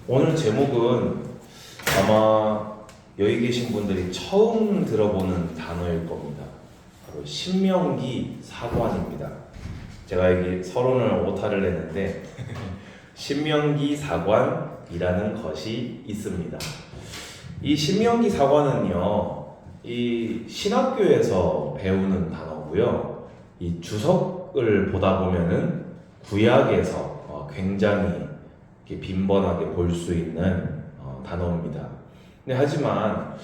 오늘 제목은 아마 여기 계신 분들이 처음 들어보는 단어일 겁니다. 바로 신명기 사관입니다. 제가 여기 서론을 오타를 냈는데 신명기 사관이라는 것이 있습니다. 이 신명기 사관은요, 이 신학교에서 배우는 단어고요. 이 주석을 보다 보면은 구약에서 굉장히 빈번하게 볼 수 있는 단어입니다. 근데 하지만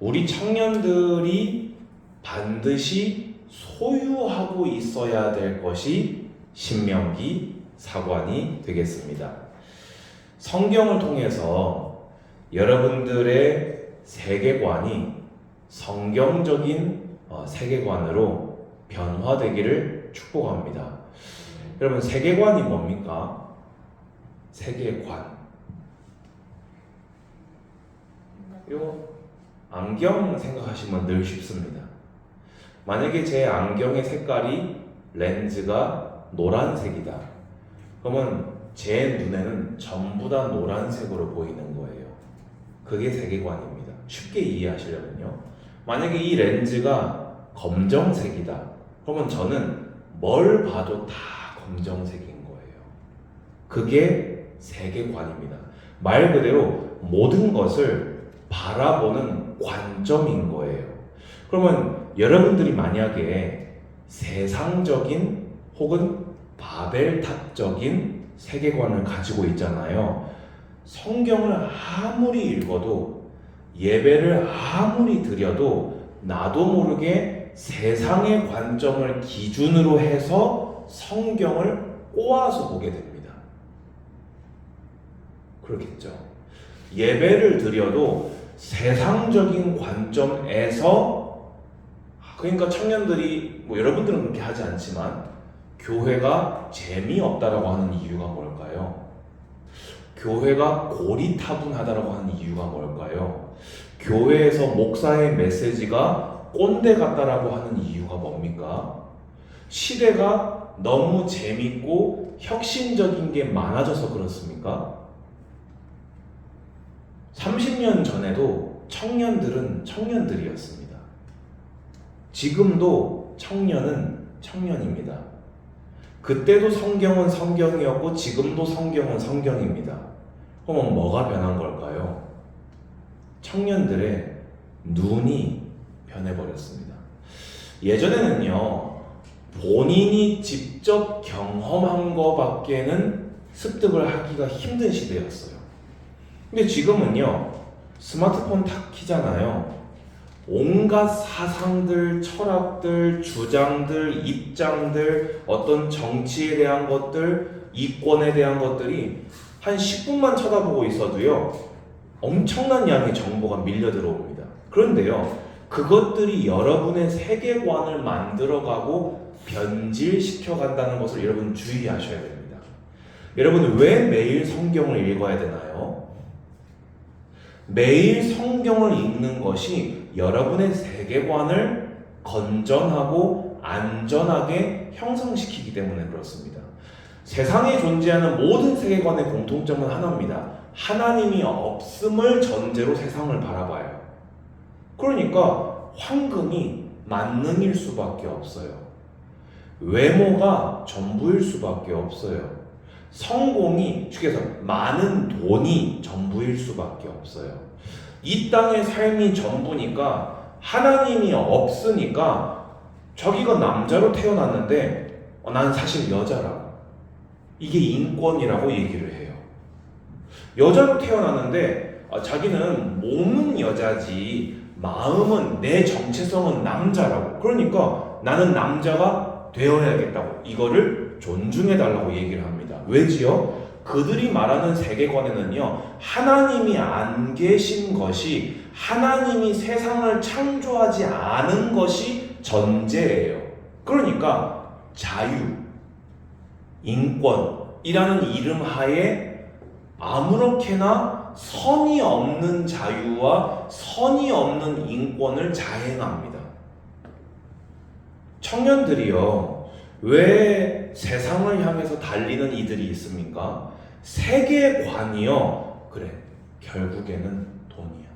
우리 청년들이 반드시 소유하고 있어야 될 것이 신명기 사관이 되겠습니다. 성경을 통해서 여러분들의 세계관이 성경적인 세계관으로 변화되기를 축복합니다. 여러분, 세계관이 뭡니까? 세계관. 요 안경 생각하시면 늘 쉽습니다. 만약에 제 안경의 색깔이 렌즈가 노란색이다. 그러면 제 눈에는 전부 다 노란색으로 보이는 거예요. 그게 세계관입니다. 쉽게 이해하시려면요. 만약에 이 렌즈가 검정색이다. 그러면 저는 뭘 봐도 다 검정색인 거예요. 그게 세계관입니다. 말 그대로 모든 것을 바라보는 관점인 거예요. 그러면 여러분들이 만약에 세상적인 혹은 바벨탑적인 세계관을 가지고 있잖아요. 성경을 아무리 읽어도 예배를 아무리 드려도 나도 모르게 세상의 관점을 기준으로 해서 성경을 꼬아서 보게 됩니다. 그렇겠죠. 예배를 드려도 세상적인 관점에서, 그러니까 청년들이, 여러분들은 그렇게 하지 않지만 교회가 재미없다라고 하는 이유가 뭘까요? 교회가 고리타분하다라고 하는 이유가 뭘까요? 교회에서 목사의 메시지가 꼰대 같다라고 하는 이유가 뭡니까? 시대가 너무 재밌고 혁신적인 게 많아져서 그렇습니까? 30년 전에도 청년들은 청년들이었습니다. 지금도 청년은 청년입니다. 그때도 성경은 성경이었고 지금도 성경은 성경입니다. 그럼 뭐가 변한 걸까요? 청년들의 눈이 변해버렸습니다. 예전에는요, 본인이 직접 경험한 것밖에는 습득을 하기가 힘든 시대였어요. 근데 지금은요, 스마트폰 탁 키잖아요. 온갖 사상들, 철학들, 주장들, 입장들, 어떤 정치에 대한 것들, 이권에 대한 것들이 한 10분만 쳐다보고 있어도요, 엄청난 양의 정보가 밀려 들어옵니다. 그런데요, 그것들이 여러분의 세계관을 만들어가고 변질시켜 간다는 것을 여러분 주의하셔야 됩니다. 여러분, 왜 매일 성경을 읽어야 되나요? 매일 성경을 읽는 것이 여러분의 세계관을 건전하고 안전하게 형성시키기 때문에 그렇습니다. 세상에 존재하는 모든 세계관의 공통점은 하나입니다. 하나님이 없음을 전제로 세상을 바라봐요. 그러니까 황금이 만능일 수밖에 없어요. 외모가 전부일 수밖에 없어요. 성공이, 즉해서 많은 돈이 전부일 수밖에 없어요. 이 땅의 삶이 전부니까 하나님이 없으니까 자기가 남자로 태어났는데 난 사실 여자라고, 이게 인권이라고 얘기를 해요. 여자로 태어났는데 자기는 몸은 여자지 마음은, 내 정체성은 남자라고, 그러니까 나는 남자가 되어야겠다고, 이거를 존중해달라고 얘기를 합니다. 왜지요? 그들이 말하는 세계관에는요, 하나님이 안 계신 것이, 하나님이 세상을 창조하지 않은 것이 전제예요. 그러니까 자유, 인권이라는 이름 하에 아무렇게나 선이 없는 자유와 선이 없는 인권을 자행합니다. 청년들이요, 왜 세상을 향해서 달리는 이들이 있습니까? 세계관이요, 그래, 결국에는 돈이야.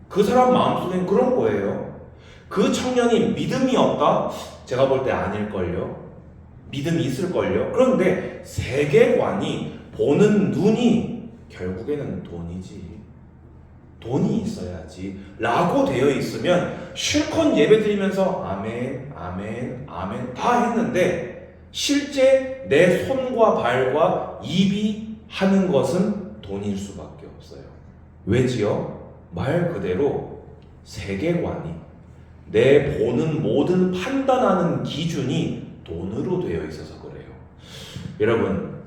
그 사람 마음속엔 그런 거예요. 그 청년이 믿음이 없다? 제가 볼 때 아닐걸요. 믿음이 있을걸요. 그런데 세계관이, 보는 눈이 결국에는 돈이지. 돈이 있어야지 라고 되어 있으면 실컷 예배 드리면서 아멘, 아멘, 아멘 다 했는데 실제 내 손과 발과 입이 하는 것은 돈일 수밖에 없어요. 왜지요? 말 그대로 세계관이, 내 보는 모든 판단하는 기준이 돈으로 되어 있어서 그래요. 여러분,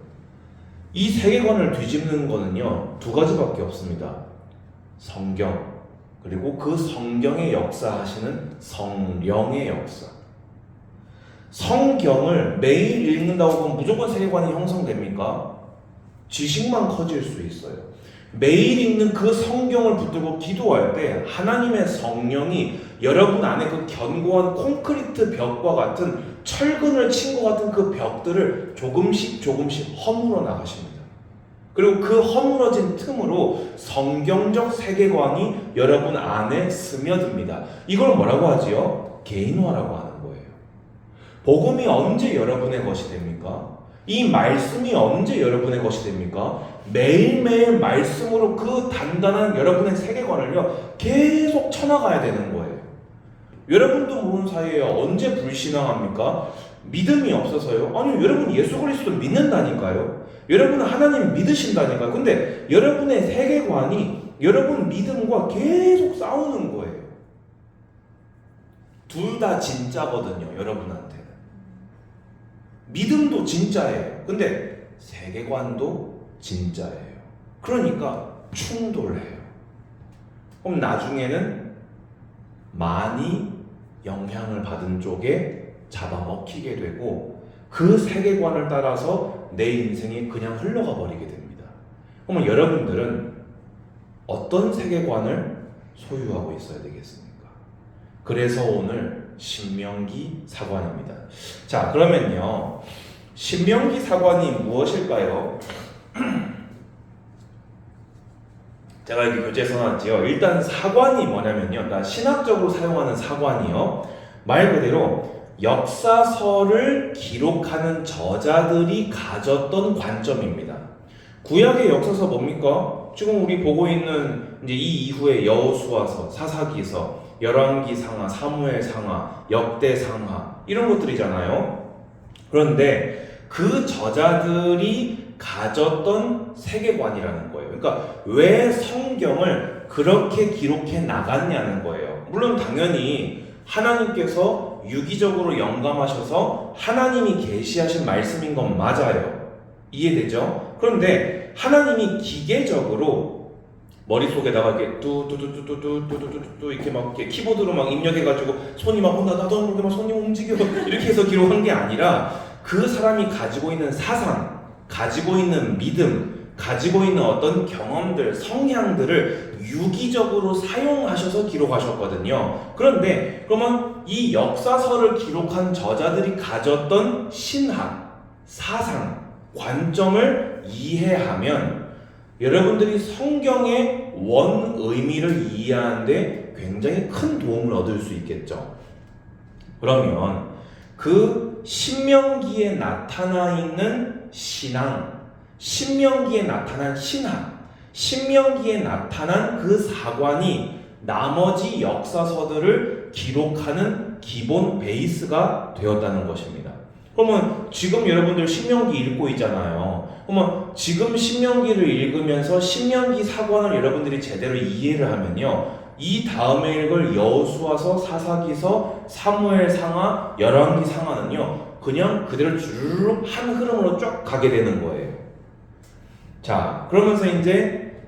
이 세계관을 뒤집는 거는요, 두 가지밖에 없습니다. 성경, 그리고 그 성경의 역사하시는 성령의 역사. 성경을 매일 읽는다고 하면 무조건 세계관이 형성됩니까? 지식만 커질 수 있어요. 매일 읽는 그 성경을 붙들고 기도할 때 하나님의 성령이 여러분 안에 그 견고한 콘크리트 벽과 같은, 철근을 친 것 같은 그 벽들을 조금씩 허물어 나가십니다. 그리고 그 허물어진 틈으로 성경적 세계관이 여러분 안에 스며듭니다. 이걸 뭐라고 하지요? 개인화라고 하는 거예요. 복음이 언제 여러분의 것이 됩니까? 이 말씀이 언제 여러분의 것이 됩니까? 매일매일 말씀으로 그 단단한 여러분의 세계관을요, 계속 쳐나가야 되는 거예요. 여러분도 모르는 사이에 언제 불신앙합니까? 믿음이 없어서요? 아니, 여러분 예수 그리스도 믿는다니까요. 여러분은 하나님 믿으신다니까요. 근데 여러분의 세계관이 여러분 믿음과 계속 싸우는 거예요. 둘 다 진짜거든요, 여러분한테는. 믿음도 진짜예요. 근데 세계관도 진짜예요. 그러니까 충돌해요. 그럼 나중에는 많이 영향을 받은 쪽에 잡아먹히게 되고 그 세계관을 따라서 내 인생이 그냥 흘러가 버리게 됩니다. 그러면 여러분들은 어떤 세계관을 소유하고 있어야 되겠습니까? 그래서 오늘 신명기 사관입니다. 자, 그러면요, 신명기 사관이 무엇일까요? 제가 여기 교재에 써놨지요. 일단 사관이 뭐냐면요, 그러니까 신학적으로 사용하는 사관이요, 말 그대로 역사서를 기록하는 저자들이 가졌던 관점입니다. 구약의 역사서 뭡니까? 지금 우리 보고 있는 이제 이 이후에 여호수아서, 사사기서, 열왕기상하, 사무엘상하, 역대상하 이런 것들이잖아요. 그런데 그 저자들이 가졌던 세계관이라는 거예요. 그러니까 왜 성경을 그렇게 기록해 나갔냐는 거예요. 물론 당연히 하나님께서 유기적으로 영감하셔서 하나님이 계시하신 말씀인 건 맞아요. 이해되죠? 그런데 하나님이 기계적으로 머릿속에다가 이렇게 뚜뚜뚜뚜뚜뚜뚜뚜뚜 이렇게 막 이렇게 키보드로 막 입력해가지고 손이 막 나도 모르게 막 손이 움직여 이렇게 해서 기록한 게 아니라 그 사람이 가지고 있는 사상, 가지고 있는 믿음, 가지고 있는 어떤 경험들, 성향들을 유기적으로 사용하셔서 기록하셨거든요. 그런데 그러면 이 역사서를 기록한 저자들이 가졌던 신학, 사상, 관점을 이해하면 여러분들이 성경의 원 의미를 이해하는데 굉장히 큰 도움을 얻을 수 있겠죠. 그러면 그 신명기에 나타나 있는 신앙, 신명기에 나타난 신학, 신명기에 나타난 그 사관이 나머지 역사서들을 기록하는 기본 베이스가 되었다는 것입니다. 그러면 지금 여러분들 신명기 읽고 있잖아요. 그러면 지금 신명기를 읽으면서 신명기 사관을 여러분들이 제대로 이해를 하면요, 이 다음에 읽을 여호수아서, 사사기서, 사무엘상하, 열왕기상하는요 그냥 그대로 주르륵 한 흐름으로 쭉 가게 되는 거예요. 자, 그러면서 이제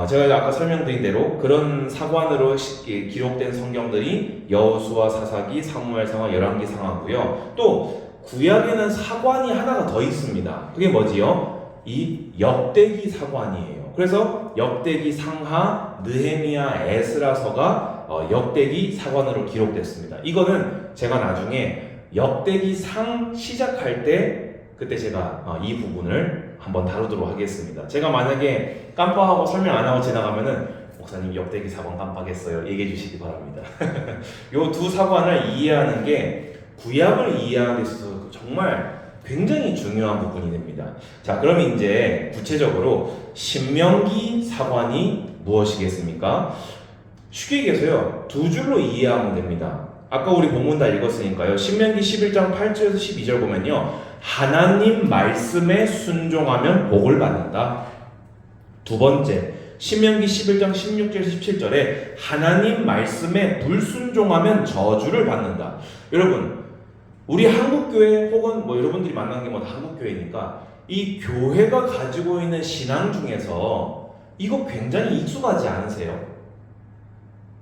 제가 아까 설명드린 대로 그런 사관으로 기록된 성경들이 여호수아, 사사기, 사무엘상하, 열왕기상하고요. 또 구약에는 사관이 하나가 더 있습니다. 그게 뭐지요? 이 역대기 사관이에요. 그래서 역대기, 상하, 느헤미야, 에스라서가 역대기 사관으로 기록됐습니다. 이거는 제가 나중에 역대기 상 시작할 때 그때 제가 이 부분을 한번 다루도록 하겠습니다. 제가 만약에 깜빡하고 설명 안 하고 지나가면은 목사님 역대기 사관 깜빡했어요 얘기해 주시기 바랍니다. 요 두 사관을 이해하는 게 구약을 이해하는 데 있어서 정말 굉장히 중요한 부분이 됩니다. 자, 그럼 이제 구체적으로 신명기 사관이 무엇이겠습니까? 쉽게 얘기해서요, 두 줄로 이해하면 됩니다. 아까 우리 본문 다 읽었으니까요. 신명기 11장 8절에서 12절 보면요, 하나님 말씀에 순종하면 복을 받는다. 두 번째, 신명기 11장 16절에서 17절에 하나님 말씀에 불순종하면 저주를 받는다. 여러분, 우리 한국교회 혹은 뭐 여러분들이 만난 게 뭐 다 한국교회니까 이 교회가 가지고 있는 신앙 중에서 이거 굉장히 익숙하지 않으세요?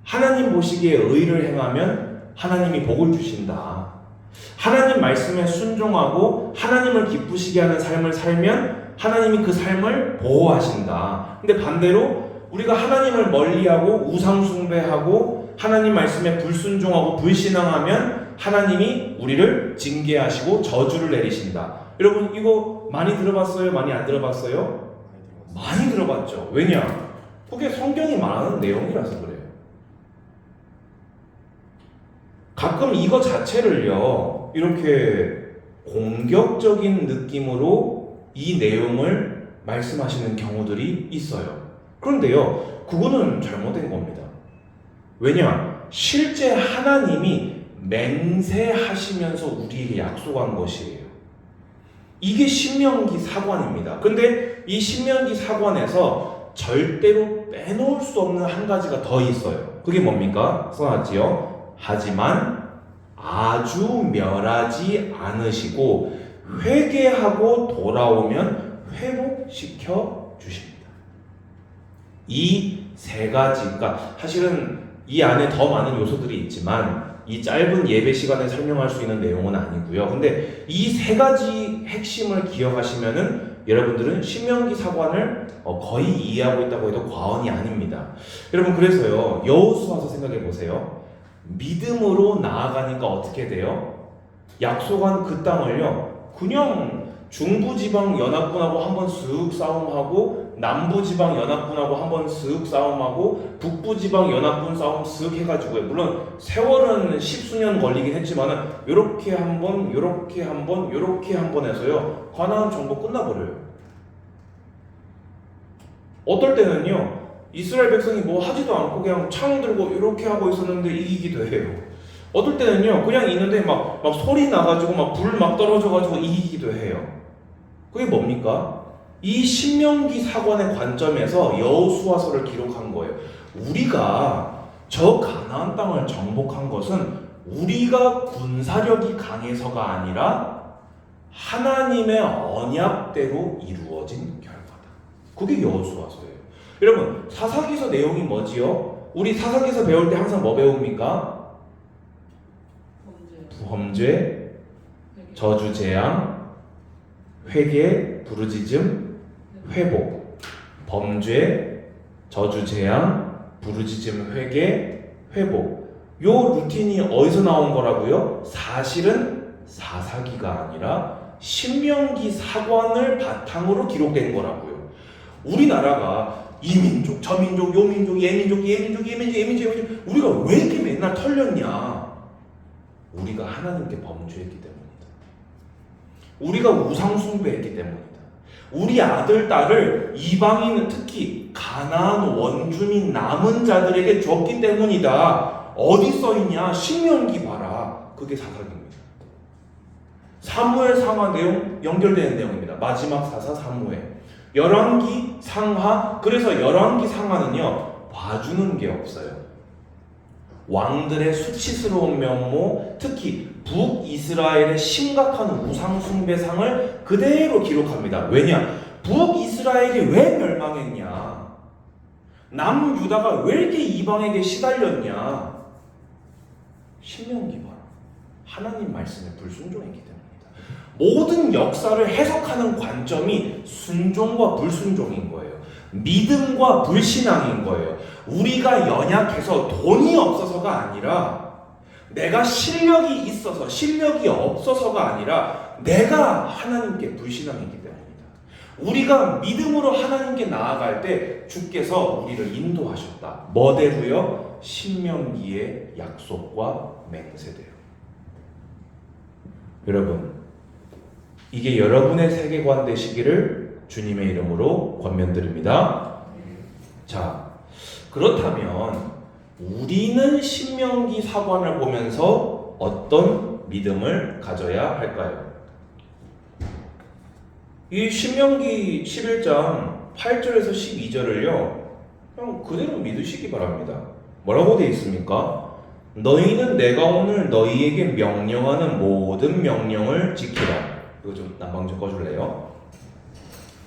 하나님 보시기에 의를 행하면 하나님이 복을 주신다. 하나님 말씀에 순종하고 하나님을 기쁘시게 하는 삶을 살면 하나님이 그 삶을 보호하신다. 근데 반대로 우리가 하나님을 멀리하고 우상 숭배하고 하나님 말씀에 불순종하고 불신앙하면 하나님이 우리를 징계하시고 저주를 내리신다. 여러분 이거 많이 들어봤어요? 많이 안 들어봤어요? 많이 들어봤죠. 왜냐? 그게 성경이 말하는 내용이라서 그래요. 가끔 이거 자체를요, 이렇게 공격적인 느낌으로 이 내용을 말씀하시는 경우들이 있어요. 그런데요, 그거는 잘못된 겁니다. 왜냐? 실제 하나님이 맹세하시면서 우리에게 약속한 것이에요. 이게 신명기 사관입니다. 근데 이 신명기 사관에서 절대로 빼놓을 수 없는 한 가지가 더 있어요. 그게 뭡니까? 써놨지요? 하지만 아주 멸하지 않으시고 회개하고 돌아오면 회복시켜 주십니다. 이 세 가지가 사실은 이 안에 더 많은 요소들이 있지만 이 짧은 예배 시간에 설명할 수 있는 내용은 아니고요. 근데 이 세 가지 핵심을 기억하시면은 여러분들은 신명기 사관을 거의 이해하고 있다고 해도 과언이 아닙니다. 여러분 그래서요, 여호수아서 생각해 보세요. 믿음으로 나아가니까 어떻게 돼요? 약속한 그 땅을요, 그냥 중부지방 연합군하고 한번 쓱 싸움하고 남부지방 연합군하고 한번 쓱 싸움하고 북부지방 연합군 싸움 쓱 해가지고요. 물론 세월은 십수년 걸리긴 했지만은 요렇게 한번 요렇게 한번 요렇게 한번 해서요, 가나안 정복 끝나버려요. 어떨 때는요, 이스라엘 백성이 뭐 하지도 않고 그냥 창 들고 이렇게 하고 있었는데 이기기도 해요. 어떨 때는요, 그냥 있는데 막 소리 나가지고 막 불 막 떨어져가지고 이기기도 해요. 그게 뭡니까? 이 신명기 사관의 관점에서 여호수아서를 기록한 거예요. 우리가 저 가나안 땅을 정복한 것은 우리가 군사력이 강해서가 아니라 하나님의 언약대로 이루어진 결과다. 그게 여호수아서예요. 여러분, 사사기서 내용이 뭐지요? 우리 사사기서 배울 때 항상 뭐 배웁니까? 범죄, 저주, 재앙, 회개, 부르짖음, 회복. 범죄, 저주, 재앙, 부르짖음, 회개, 회복. 요 루틴이 어디서 나온 거라고요? 사실은 사사기가 아니라 신명기 사관을 바탕으로 기록된 거라고요. 우리나라가 이 민족, 저 민족, 요 민족, 얘 민족, 얘 민족, 얘 민족, 얘 민족, 얘 민족, 우리가 왜 이렇게 맨날 털렸냐? 우리가 하나님께 범죄했기 때문이다. 우리가 우상 숭배했기 때문이다. 우리 아들, 딸을 이방인, 특히 가나안 원주민 남은 자들에게 줬기 때문이다. 어디 써있냐? 신명기 봐라. 그게 사사기입니다. 사무엘 상하 내용 연결되는 내용입니다. 마지막 사사 사무엘. 열왕기 상하. 그래서 열왕기 상하는요, 봐주는 게 없어요. 왕들의 수치스러운 면모, 특히 북이스라엘의 심각한 우상숭배상을 그대로 기록합니다. 왜냐? 북이스라엘이 왜 멸망했냐? 남유다가 왜 이렇게 이방에게 시달렸냐? 신명기 봐라. 하나님 말씀에 불순종했기 때문입니다. 모든 역사를 해석하는 관점이 순종과 불순종인 거예요. 믿음과 불신앙인 거예요. 우리가 연약해서 돈이 없어서가 아니라, 내가 실력이 있어서 실력이 없어서가 아니라 내가 하나님께 불신앙이기 때문입니다. 우리가 믿음으로 하나님께 나아갈 때 주께서 우리를 인도하셨다. 뭐대로요? 신명기의 약속과 맹세대로. 여러분, 이게 여러분의 세계관 되시기를 주님의 이름으로 권면드립니다. 자, 그렇다면 우리는 신명기 사관을 보면서 어떤 믿음을 가져야 할까요? 이 신명기 11장 8절에서 12절을요 그냥 그대로 믿으시기 바랍니다. 뭐라고 되어 있습니까? 너희는 내가 오늘 너희에게 명령하는 모든 명령을 지키라. 이거 좀 난방 좀 꺼줄래요?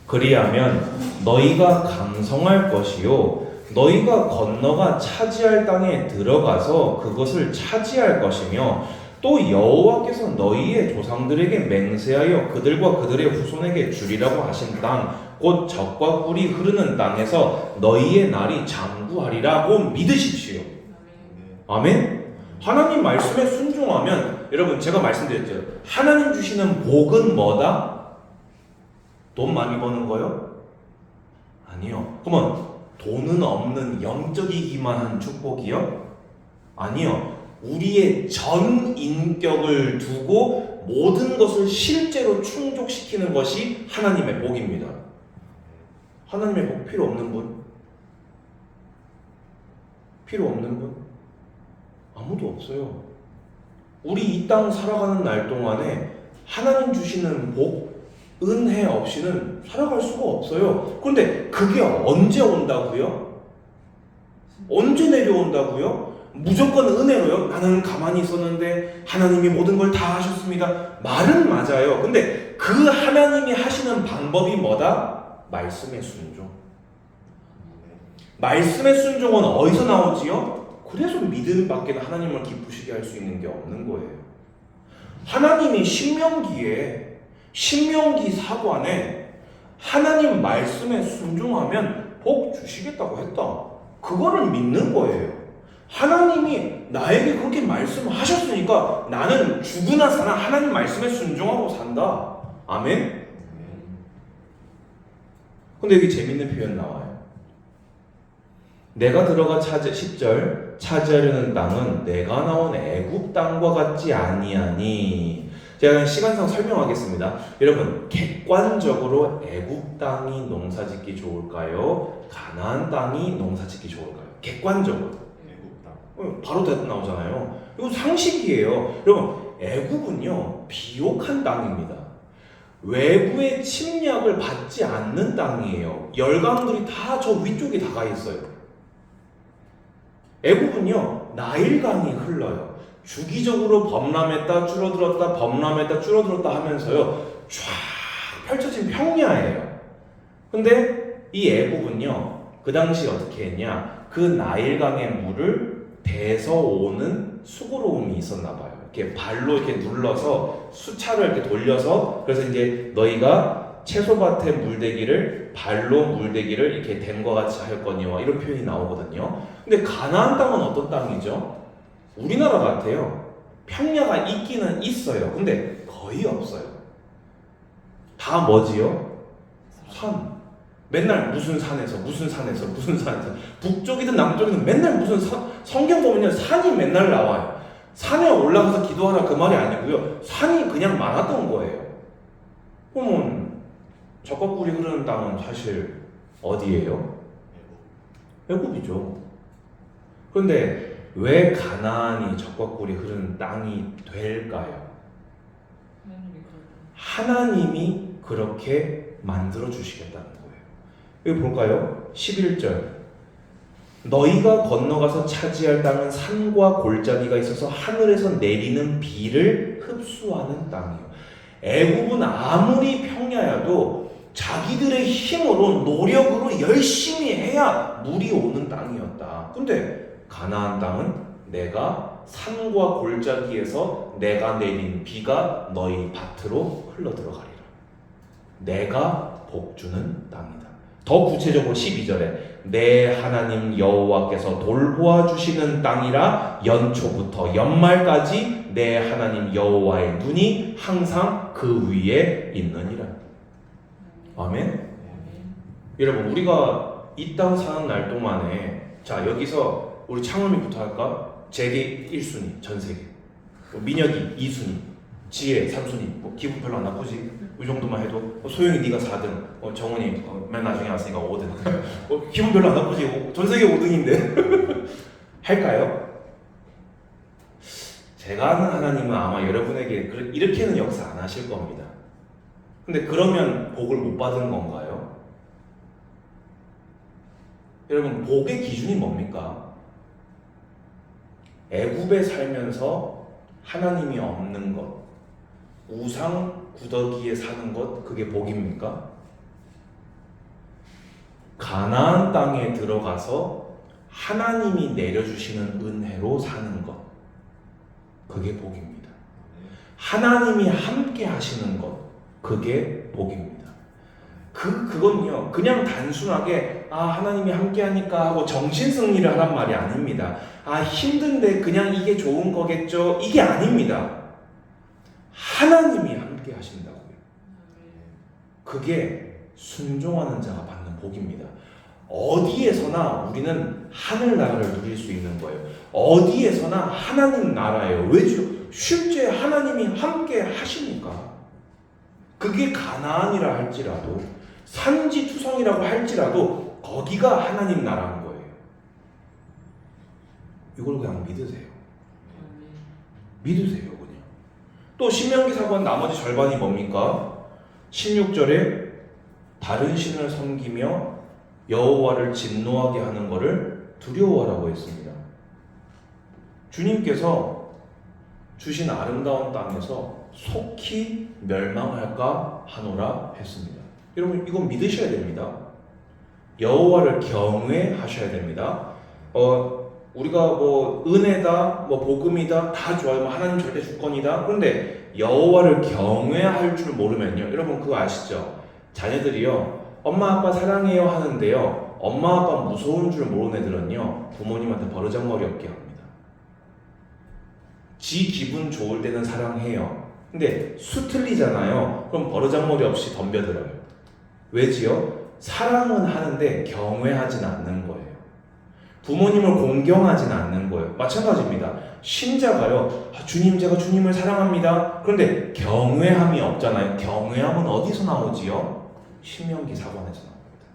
그리하면 너희가 강성할 것이요 너희가 건너가 차지할 땅에 들어가서 그것을 차지할 것이며 또 여호와께서 너희의 조상들에게 맹세하여 그들과 그들의 후손에게 주리라고 하신 땅 곧 젖과 꿀이 흐르는 땅에서 너희의 날이 장구하리라고 믿으십시오. 아멘. 하나님 말씀에 순종하면 여러분 제가 말씀드렸죠. 하나님 주시는 복은 뭐다? 돈 많이 버는 거요? 아니요. 그러면 돈은 없는 영적이기만 한 축복이요? 아니요. 우리의 전 인격을 두고 모든 것을 실제로 충족시키는 것이 하나님의 복입니다. 하나님의 복 필요 없는 분? 필요 없는 분? 아무도 없어요. 우리 이 땅 살아가는 날 동안에 하나님 주시는 복, 은혜 없이는 살아갈 수가 없어요. 그런데 그게 언제 온다고요? 언제 내려온다고요? 무조건 은혜로요? 나는 가만히 있었는데 하나님이 모든 걸 다 하셨습니다. 말은 맞아요. 근데 그 하나님이 하시는 방법이 뭐다? 말씀의 순종. 말씀의 순종은 어디서 나오지요? 그래서 믿음 밖에 하나님을 기쁘시게 할 수 있는 게 없는 거예요. 하나님이 신명기 사관에 하나님 말씀에 순종하면 복 주시겠다고 했다. 그거를 믿는 거예요. 하나님이 나에게 그렇게 말씀하셨으니까 나는 죽으나 사나 하나님 말씀에 순종하고 산다. 아멘? 근데 여기 재밌는 표현 나와요. 내가 들어가 10절 차지하려는 땅은 내가 나온 애굽 땅과 같지 아니하니. 제가 시간상 설명하겠습니다. 여러분, 객관적으로 애굽 땅이 농사짓기 좋을까요? 가나안 땅이 농사짓기 좋을까요? 객관적으로. 애굽 땅. 바로 대답 나오잖아요. 이거 상식이에요. 여러분, 애굽은요 비옥한 땅입니다. 외부의 침략을 받지 않는 땅이에요. 열강들이 다 저 위쪽에 다가 있어요. 애굽은요 나일강이 흘러요. 주기적으로 범람했다 줄어들었다 범람했다 줄어들었다 하면서요 쫙 펼쳐진 평야예요. 근데 이 애굽은요 그 당시 어떻게 했냐, 그 나일강의 물을 대서 오는 수고로움이 있었나 봐요. 이렇게 발로 이렇게 눌러서 수차를 이렇게 돌려서, 그래서 이제 너희가 채소밭에 물대기를 발로 물대기를 이렇게 댐과 같이 하였거니와 이런 표현이 나오거든요. 근데 가나안 땅은 어떤 땅이죠? 우리나라 같아요. 평야가 있기는 있어요. 근데 거의 없어요. 다 뭐지요? 산. 맨날 무슨 산에서 북쪽이든 남쪽이든 맨날 무슨 성경 보면요 산이 맨날 나와요. 산에 올라가서 기도하라 그 말이 아니고요, 산이 그냥 많았던 거예요. 그러면 젖과 꿀이 흐르는 땅은 사실 어디예요? 애굽이죠. 그런데 왜 가나안이 젖과 꿀이 흐르는 땅이 될까요? 하나님이 그렇게 만들어 주시겠다는 거예요. 여기 볼까요? 11절. 너희가 건너가서 차지할 땅은 산과 골짜기가 있어서 하늘에서 내리는 비를 흡수하는 땅이요. 애굽은 아무리 평야여도 자기들의 힘으로 노력으로 열심히 해야 물이 오는 땅이었다. 근데 가나안 땅은 내가 산과 골짜기에서 내가 내린 비가 너희 밭으로 흘러들어가리라. 내가 복주는 땅이다. 더 구체적으로 12절에 내 하나님 여호와께서 돌보아 주시는 땅이라 연초부터 연말까지 내 하나님 여호와의 눈이 항상 그 위에 있느니라. 아멘? 여러분 우리가 이 땅 사는 날 동안에 자 여기서 우리 창음이부터 할까? 재계 1순위 전세계, 민혁이 2순위, 지혜 3순위. 뭐 기분 별로 안 나쁘지? 이 정도만 해도 소영이 네가 4등, 정훈이 맨 나중에 왔으니까 5등. 기분 별로 안 나쁘지? 전세계 5등인데 할까요? 제가 아는 하나님은 아마 여러분에게 이렇게는 역사 안 하실 겁니다. 근데 그러면 복을 못 받은 건가요? 여러분 복의 기준이 뭡니까? 애굽에 살면서 하나님이 없는 것, 우상 구더기에 사는 것, 그게 복입니까? 가나안 땅에 들어가서 하나님이 내려주시는 은혜로 사는 것, 그게 복입니다. 하나님이 함께 하시는 것, 그게 복입니다. 그건요 그냥 단순하게 하나님이 함께 하니까 하고 정신승리를 하란 말이 아닙니다. 힘든데 그냥 이게 좋은 거겠죠, 이게 아닙니다. 하나님이 함께 하신다고요. 그게 순종하는 자가 받는 복입니다. 어디에서나 우리는 하늘나라를 누릴 수 있는 거예요. 어디에서나 하나님 나라예요. 왜죠? 실제 하나님이 함께 하시니까. 그게 가나안이라 할지라도 산지투성이라고 할지라도 거기가 하나님 나라인 거예요. 이걸 그냥 믿으세요. 믿으세요 그냥. 또 신명기사관 나머지 절반이 뭡니까? 16절에 다른 신을 섬기며 여호와를 진노하게 하는 것을 두려워하라고 했습니다. 주님께서 주신 아름다운 땅에서 속히 멸망할까 하노라 했습니다. 여러분 이건 믿으셔야 됩니다. 여호와를 경외하셔야 됩니다. 우리가 뭐 은혜다, 뭐 복음이다 다 좋아요. 뭐 하나님 절대 주권이다. 그런데 여호와를 경외할 줄 모르면요, 여러분 그거 아시죠? 자녀들이요 엄마 아빠 사랑해요 하는데요, 엄마 아빠 무서운 줄 모르는 애들은요 부모님한테 버르장머리 없게 합니다. 지 기분 좋을 때는 사랑해요. 근데 수 틀리잖아요. 그럼 버르장머리 없이 덤벼들어요. 왜지요? 사랑은 하는데 경외하진 않는 거예요. 부모님을 공경하진 않는 거예요. 마찬가지입니다. 신자가요, 주님 제가 주님을 사랑합니다. 그런데 경외함이 없잖아요. 경외함은 어디서 나오지요? 신명기 사관에서 나옵니다.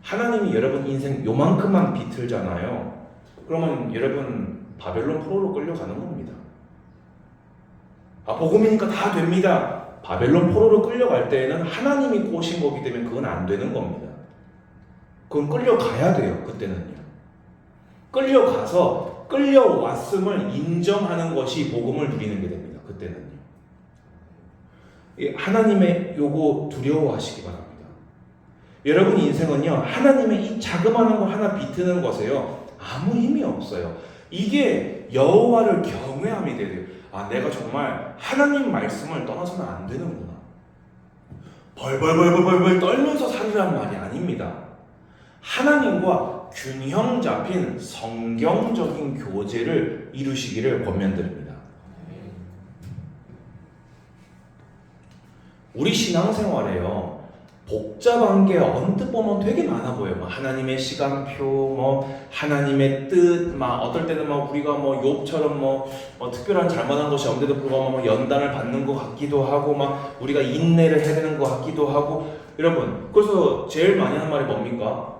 하나님이 여러분 인생 요만큼만 비틀잖아요. 그러면 여러분 바벨론 포로로 끌려가는 겁니다. 복음이니까 다 됩니다. 바벨론 포로로 끌려갈 때에는 하나님이 꼬신 거기 때문에 그건 안 되는 겁니다. 그건 끌려가야 돼요. 그때는요. 끌려가서 끌려왔음을 인정하는 것이 복음을 누리는 게 됩니다. 그때는요. 하나님의 요거 두려워하시기 바랍니다. 여러분 인생은요 하나님의 이 자그마한 거 하나 비트는 것에요 아무 힘이 없어요. 이게 여호와를 경외함이 돼요. 내가 정말 하나님 말씀을 떠나서는 안 되는구나. 벌벌 떨면서 살으란 말이 아닙니다. 하나님과 균형 잡힌 성경적인 교제를 이루시기를 권면드립니다. 우리 신앙생활에요 복잡한 게 언뜻 보면 되게 많아 보여요. 하나님의 시간표, 하나님의 뜻, 어떨 때는 우리가 욥처럼 특별한 잘못한 것이 없는데도 불구하고 연단을 받는 것 같기도 하고, 우리가 인내를 해야 되는 것 같기도 하고. 여러분, 그래서 제일 많이 하는 말이 뭡니까?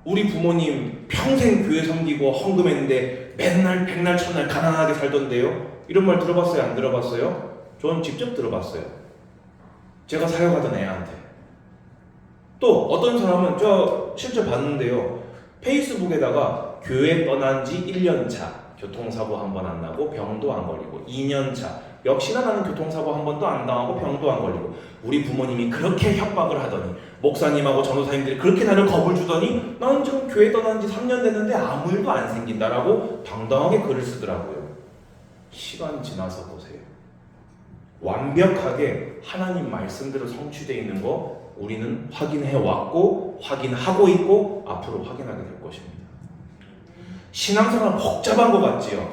우리 부모님 평생 교회 섬기고 헌금했는데 맨날 백날 천날 가난하게 살던데요. 이런 말 들어봤어요? 안 들어봤어요? 저는 직접 들어봤어요. 제가 사역하던 애한테. 또 어떤 사람은 저 실제 봤는데요. 페이스북에다가 교회 떠난 지 1년 차 교통사고 한 번 안 나고 병도 안 걸리고 2년 차 역시나 나는 교통사고 한 번도 안 당하고 병도 안 걸리고 우리 부모님이 그렇게 협박을 하더니 목사님하고 전도사님들이 그렇게 나를 겁을 주더니 나는 지금 교회 떠난 지 3년 됐는데 아무 일도 안 생긴다라고 당당하게 글을 쓰더라고요. 시간 지나서 보세요. 완벽하게 하나님 말씀대로 성취되어 있는 거 우리는 확인해 왔고 확인하고 있고 앞으로 확인하게 될 것입니다. 신앙생활 복잡한 것 같지요?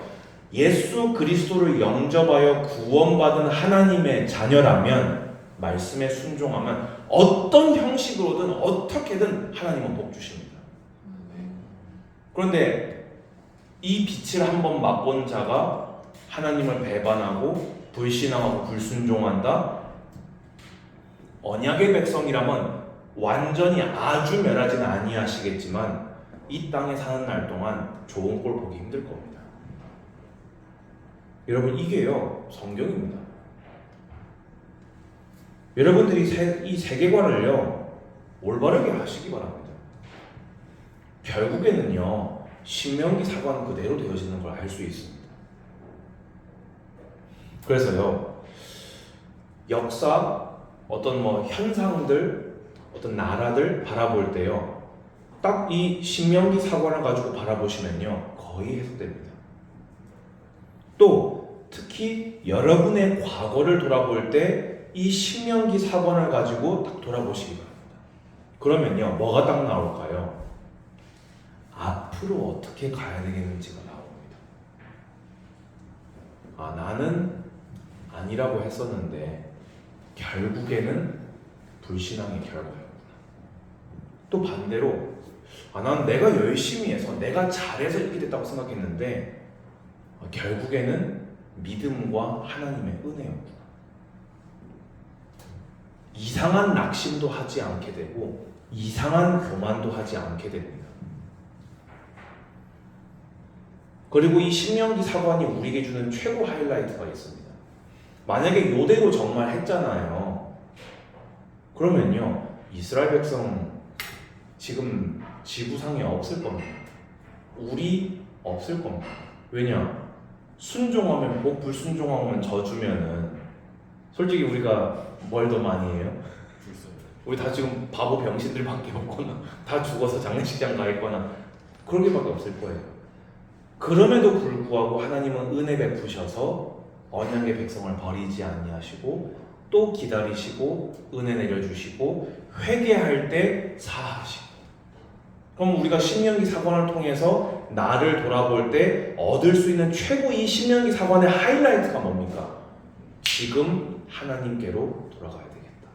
예수 그리스도를 영접하여 구원받은 하나님의 자녀라면 말씀에 순종하면 어떤 형식으로든 어떻게든 하나님은 복 주십니다. 그런데 이 빛을 한번 맛본 자가 하나님을 배반하고 불신앙하고 불순종한다? 언약의 백성이라면 완전히 아주 멸하지는 아니하시겠지만 이 땅에 사는 날 동안 좋은 꼴 보기 힘들 겁니다. 여러분, 이게요 성경입니다. 여러분들이 이 세계관을요 올바르게 하시기 바랍니다. 결국에는요 신명기 사관 그대로 되어지는 걸 알 수 있습니다. 그래서요 역사 어떤 현상들 어떤 나라들 바라볼 때요 딱 이 신명기 사관을 가지고 바라보시면요 거의 해석됩니다. 또 특히 여러분의 과거를 돌아볼 때 이 신명기 사관을 가지고 딱 돌아보시기 바랍니다. 그러면요 뭐가 딱 나올까요? 앞으로 어떻게 가야 되겠는지가 나옵니다. 아, 나는 아니라고 했었는데 결국에는 불신앙의 결과였구나. 또 반대로 난 내가 열심히 해서 내가 잘해서 이렇게 됐다고 생각했는데 결국에는 믿음과 하나님의 은혜였구나. 이상한 낙심도 하지 않게 되고 이상한 교만도 하지 않게 됩니다. 그리고 이 신명기 사관이 우리에게 주는 최고 하이라이트가 있습니다. 만약에 이대로 정말 했잖아요. 그러면요 이스라엘 백성 지금 지구상에 없을 겁니다. 우리 없을 겁니다. 왜냐? 순종하면 복, 불순종하면 저주면은 솔직히 우리가 뭘 더 많이 해요? 우리 다 지금 바보 병신들밖에 없거나 다 죽어서 장례식장 가 있거나 그런 게밖에 없을 거예요. 그럼에도 불구하고 하나님은 은혜 베푸셔서 언약의 백성을 버리지 아니하시고 또 기다리시고 은혜 내려주시고 회개할 때 사하시고. 그럼 우리가 신명기 사관을 통해서 나를 돌아볼 때 얻을 수 있는 최고 이 신명기 사관의 하이라이트가 뭡니까? 지금 하나님께로 돌아가야 되겠다.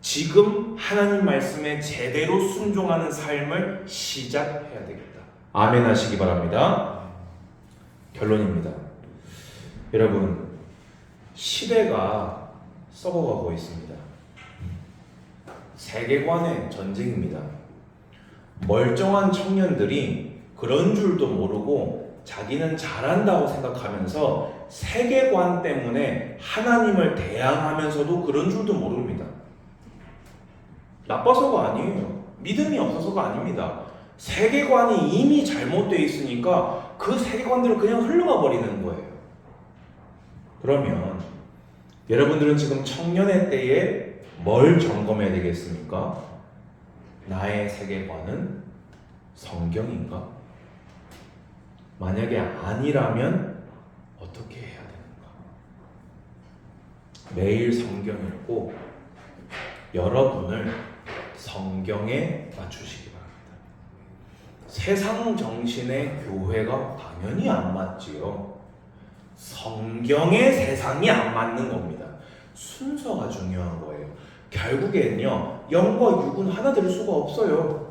지금 하나님 말씀에 제대로 순종하는 삶을 시작해야 되겠다. 아멘 하시기 바랍니다. 결론입니다. 여러분, 시대가 썩어가고 있습니다. 세계관의 전쟁입니다. 멀쩡한 청년들이 그런 줄도 모르고 자기는 잘한다고 생각하면서 세계관 때문에 하나님을 대항하면서도 그런 줄도 모릅니다. 나빠서가 아니에요. 믿음이 없어서가 아닙니다. 세계관이 이미 잘못되어 있으니까 그 세계관들은 그냥 흘러가 버리는 거예요. 그러면 여러분들은 지금 청년의 때에 뭘 점검해야 되겠습니까? 나의 세계관은 성경인가? 만약에 아니라면 어떻게 해야 되는가? 매일 성경 읽고 여러분을 성경에 맞추시기 바랍니다. 세상 정신의 교회가 당연히 안 맞지요. 성경의 세상이 안 맞는 겁니다. 순서가 중요한 거예요. 결국엔요, 영과 육은 하나 될 수가 없어요.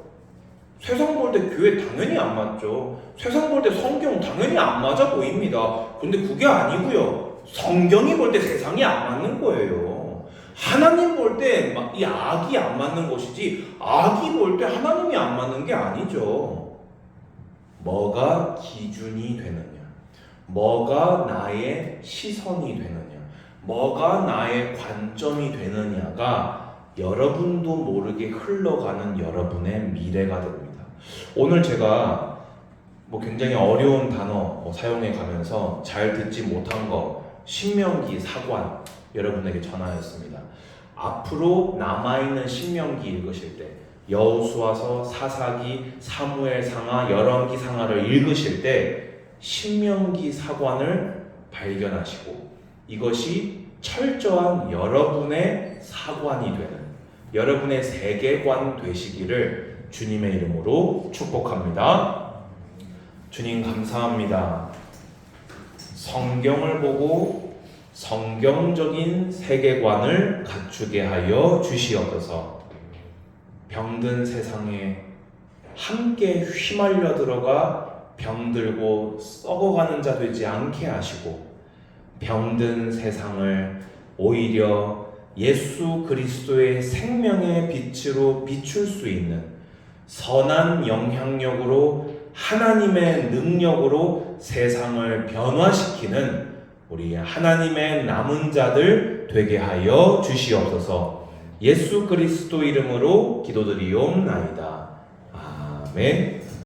세상 볼 때 교회 당연히 안 맞죠. 세상 볼 때 성경 당연히 안 맞아 보입니다. 근데 그게 아니고요. 성경이 볼 때 세상이 안 맞는 거예요. 하나님 볼 때 이 악이 안 맞는 것이지 악이 볼 때 하나님이 안 맞는 게 아니죠. 뭐가 기준이 되느냐? 뭐가 나의 시선이 되느냐? 뭐가 나의 관점이 되느냐가 여러분도 모르게 흘러가는 여러분의 미래가 됩니다. 오늘 제가 굉장히 어려운 단어 사용해 가면서 잘 듣지 못한 거 신명기 사관 여러분에게 전하였습니다. 앞으로 남아있는 신명기 읽으실 때 여호수아서, 사사기, 사무엘상하, 열왕기상하를 읽으실 때 신명기 사관을 발견하시고 이것이 철저한 여러분의 사관이 되는 여러분의 세계관 되시기를 주님의 이름으로 축복합니다. 주님 감사합니다. 성경을 보고 성경적인 세계관을 갖추게 하여 주시옵소서. 병든 세상에 함께 휘말려 들어가 병들고 썩어가는 자 되지 않게 하시고, 병든 세상을 오히려 예수 그리스도의 생명의 빛으로 비출 수 있는 선한 영향력으로, 하나님의 능력으로 세상을 변화시키는 우리 하나님의 남은 자들 되게 하여 주시옵소서. 예수 그리스도 이름으로 기도드리옵나이다. 아멘.